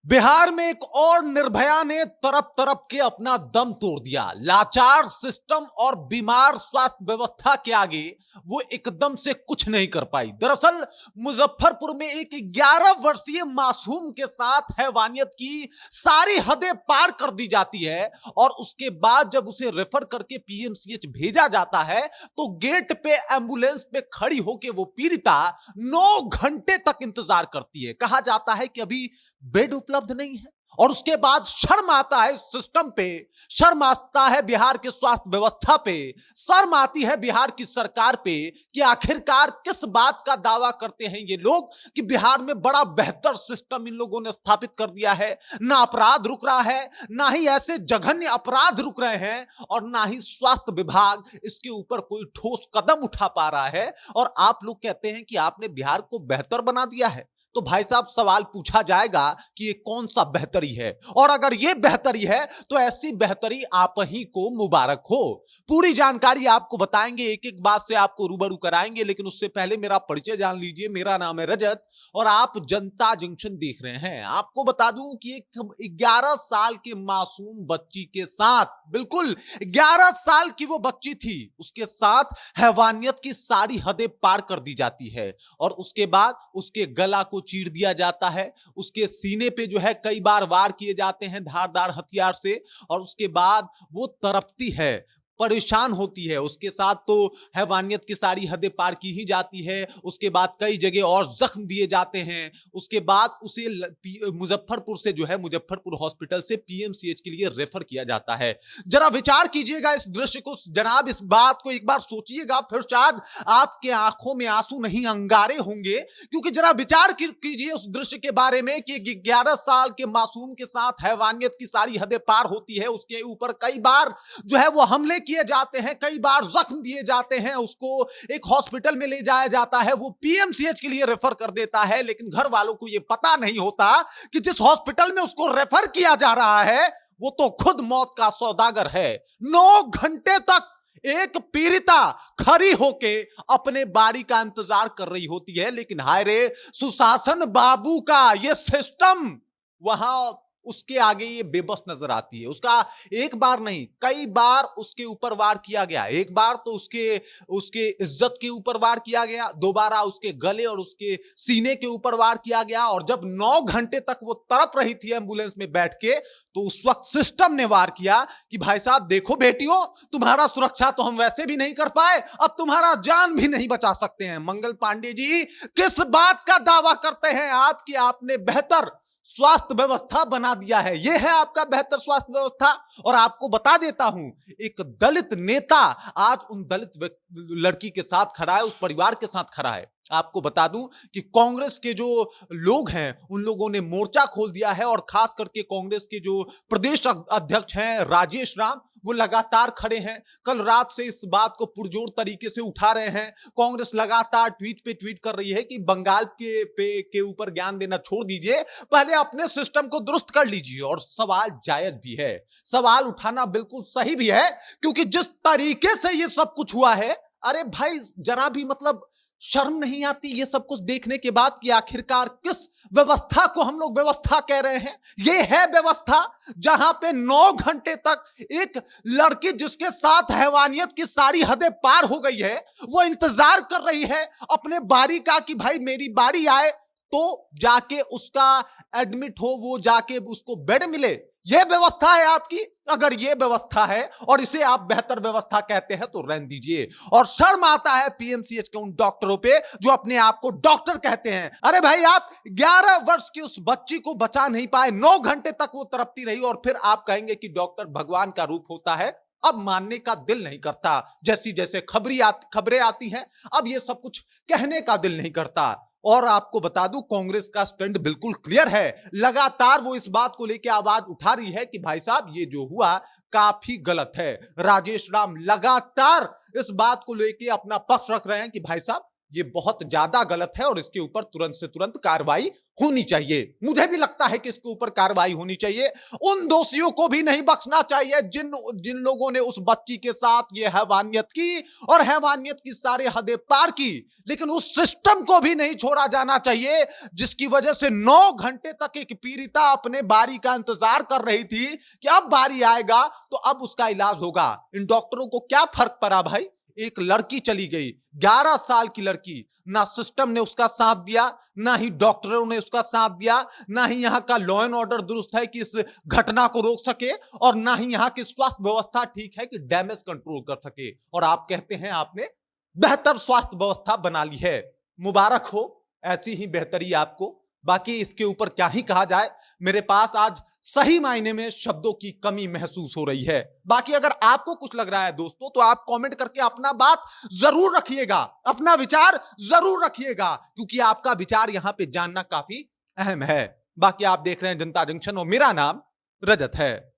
बिहार में एक और निर्भया ने तरफ तरफ के अपना दम तोड़ दिया। लाचार सिस्टम और बीमार स्वास्थ्य व्यवस्था के आगे वो एकदम से कुछ नहीं कर पाई। दरअसल मुजफ्फरपुर में एक 11 वर्षीय मासूम के साथ हैवानियत की सारी हदें पार कर दी जाती है और उसके बाद जब उसे रेफर करके पीएमसीएच भेजा जाता है तो गेट पे एम्बुलेंस पे खड़ी होकर वो पीड़िता 9 घंटे तक इंतजार करती है। कहा जाता है कि अभी बेड उपलब्ध नहीं है और उसके बाद शर्म आता है सिस्टम पे, शर्म आता है बिहार के स्वास्थ्य व्यवस्था पे, शर्म आती है बिहार की सरकार पे कि आखिरकार किस बात का दावा करते हैं ये लोग कि बिहार में बड़ा बेहतर सिस्टम इन लोगों ने स्थापित कर दिया है। ना अपराध रुक रहा है, ना ही ऐसे जघन्य अपराध रुक रहे हैं और ना ही स्वास्थ्य विभाग इसके ऊपर कोई ठोस कदम उठा पा रहा है। और आप लोग कहते हैं कि आपने बिहार को बेहतर बना दिया है। तो भाई साहब सवाल पूछा जाएगा कि ये कौन सा बेहतरी है, और अगर ये बेहतरी है तो ऐसी बेहतरी आप ही को मुबारक हो। पूरी जानकारी आपको बताएंगे, एक एक बात से आपको रूबरू कराएंगे, लेकिन उससे पहले मेरा परिचय जान लीजिए। मेरा नाम है रजत और आप जनता जंक्शन देख रहे हैं। आपको बता दूं कि एक 11 साल के मासूम बच्ची के साथ, बिल्कुल 11 साल की वो बच्ची थी, उसके साथ हैवानियत की सारी हदें पार कर दी जाती है और उसके बाद उसके गला को चीर दिया जाता है, उसके सीने पे जो है कई बार वार किए जाते हैं धारदार हथियार से और उसके बाद वो तड़पती है, परेशान होती है। उसके साथ तो हैवानियत की सारी हदें पार की ही जाती है। उसके बाद कई जगह और जख्म दिए जाते हैं। उसके बाद उसे मुजफ्फरपुर से जो है मुजफ्फरपुर हॉस्पिटल से पीएमसीएच के लिए रेफर किया जाता है। जरा विचार कीजिएगा इस दृश्य को जनाब, इस बात को एक बार सोचिएगा, फिर शायद आपके आंखों में आंसू नहीं अंगारे होंगे। क्योंकि जरा विचार कीजिए उस दृश्य के बारे में कि 11 साल के मासूम के साथ हैवानियत की सारी हदें पार होती है। उसके ऊपर कई बार जो है वो हमले किए जाते हैं, कई बार जख्म दिए जाते हैं, उसको एक हॉस्पिटल में ले जाया जाता है, वो पीएमसीएच के लिए रेफर कर देता है। लेकिन घर वालों को यह पता नहीं होता कि जिस हॉस्पिटल में उसको रेफर किया जा रहा है वो तो खुद मौत का सौदागर है। 9 घंटे तक एक पीड़िता खड़ी होके अपने बारी का इंतजार कर रही होती है, लेकिन हाय रे सुशासन बाबू का ये सिस्टम वहां उसके आगे ये बेबस नजर आती है। उसका एक बार नहीं कई बार उसके ऊपर वार किया गया। एक बार तो उसके इज्जत के ऊपर वार किया गया, दोबारा उसके गले और उसके सीने के ऊपर वार किया गया और जब 9 घंटे तक वो तड़प रही थी एम्बुलेंस में बैठ के तो उस वक्त सिस्टम ने वार किया कि भाई साहब देखो बेटियों, तुम्हारा सुरक्षा तो हम वैसे भी नहीं कर पाए, अब तुम्हारा जान भी नहीं बचा सकते हैं। मंगल पांडे जी किस बात का दावा करते हैं आप कि आपने बेहतर स्वास्थ्य व्यवस्था बना दिया है? यह है आपका बेहतर स्वास्थ्य व्यवस्था? और आपको बता देता हूं, एक दलित नेता आज उन दलित लड़की के साथ खड़ा है, उस परिवार के साथ खड़ा है। आपको बता दूं कि कांग्रेस के जो लोग हैं उन लोगों ने मोर्चा खोल दिया है और खास करके कांग्रेस के जो प्रदेश अध्यक्ष हैं राजेश राम, वो लगातार खड़े हैं। कल रात से इस बात को पुरजोर तरीके से उठा रहे हैं। कांग्रेस लगातार ट्वीट पे ट्वीट कर रही है कि बंगाल के ऊपर ज्ञान देना छोड़ दीजिए, पहले अपने सिस्टम को दुरुस्त कर लीजिए। और सवाल जायज भी है, सवाल उठाना बिल्कुल सही भी है, क्योंकि जिस तरीके से ये सब कुछ हुआ है, अरे भाई जरा भी मतलब शर्म नहीं आती ये सब कुछ देखने के बाद कि आखिरकार किस व्यवस्था को हम लोग व्यवस्था कह रहे हैं? ये है व्यवस्था जहां पे 9 घंटे तक एक लड़की जिसके साथ हैवानियत की सारी हदें पार हो गई है, वो इंतजार कर रही है अपने बारी का कि भाई मेरी बारी आए तो जाके उसका एडमिट हो, वो जाके उसको बेड मिले। यह व्यवस्था है आपकी? अगर यह व्यवस्था है और इसे आप बेहतर व्यवस्था कहते हैं तो रहने दीजिए। और शर्म आता है पीएमसीएच के उन डॉक्टरों पे जो अपने आप को डॉक्टर कहते हैं। अरे भाई आप 11 वर्ष की उस बच्ची को बचा नहीं पाए, 9 घंटे तक वो तड़पती रही और फिर आप कहेंगे कि डॉक्टर भगवान का रूप होता है? अब मानने का दिल नहीं करता। जैसी जैसे खबरें आती हैं, अब ये सब कुछ कहने का दिल नहीं करता। और आपको बता दूं कांग्रेस का स्टैंड बिल्कुल क्लियर है। लगातार वो इस बात को लेकर आवाज उठा रही है कि भाई साहब ये जो हुआ काफी गलत है। राजेश राम लगातार इस बात को लेकर अपना पक्ष रख रहे हैं कि भाई साहब ये बहुत ज्यादा गलत है और इसके ऊपर तुरंत से तुरंत कार्रवाई होनी चाहिए। मुझे भी लगता है कि इसके ऊपर कार्रवाई होनी चाहिए। उन दोषियों को भी नहीं बख्शना चाहिए जिन जिन लोगों ने उस बच्ची के साथ ये हैवानियत की और हैवानियत की सारी हदें पार की, लेकिन उस सिस्टम को भी नहीं छोड़ा जाना चाहिए जिसकी वजह से 9 घंटे तक एक पीड़िता अपने बारी का इंतजार कर रही थी कि अब बारी आएगा तो अब उसका इलाज होगा। इन डॉक्टरों को क्या फर्क पड़ा भाई? एक लड़की चली गई, 11 साल की लड़की, ना सिस्टम ने उसका साथ दिया, ना ही डॉक्टरों ने उसका साथ दिया, ना ही यहां का लॉ एंड ऑर्डर दुरुस्त है कि इस घटना को रोक सके, और ना ही यहां की स्वास्थ्य व्यवस्था ठीक है कि डैमेज कंट्रोल कर सके। और आप कहते हैं आपने बेहतर स्वास्थ्य व्यवस्था बना ली है। मुबारक हो, ऐसी ही बेहतरी आपको। बाकी इसके ऊपर क्या ही कहा जाए, मेरे पास आज सही मायने में शब्दों की कमी महसूस हो रही है। बाकी अगर आपको कुछ लग रहा है दोस्तों, तो आप कमेंट करके अपना बात जरूर रखिएगा, अपना विचार जरूर रखिएगा, क्योंकि आपका विचार यहां पे जानना काफी अहम है। बाकी आप देख रहे हैं जनता जंक्शन और मेरा नाम रजत है।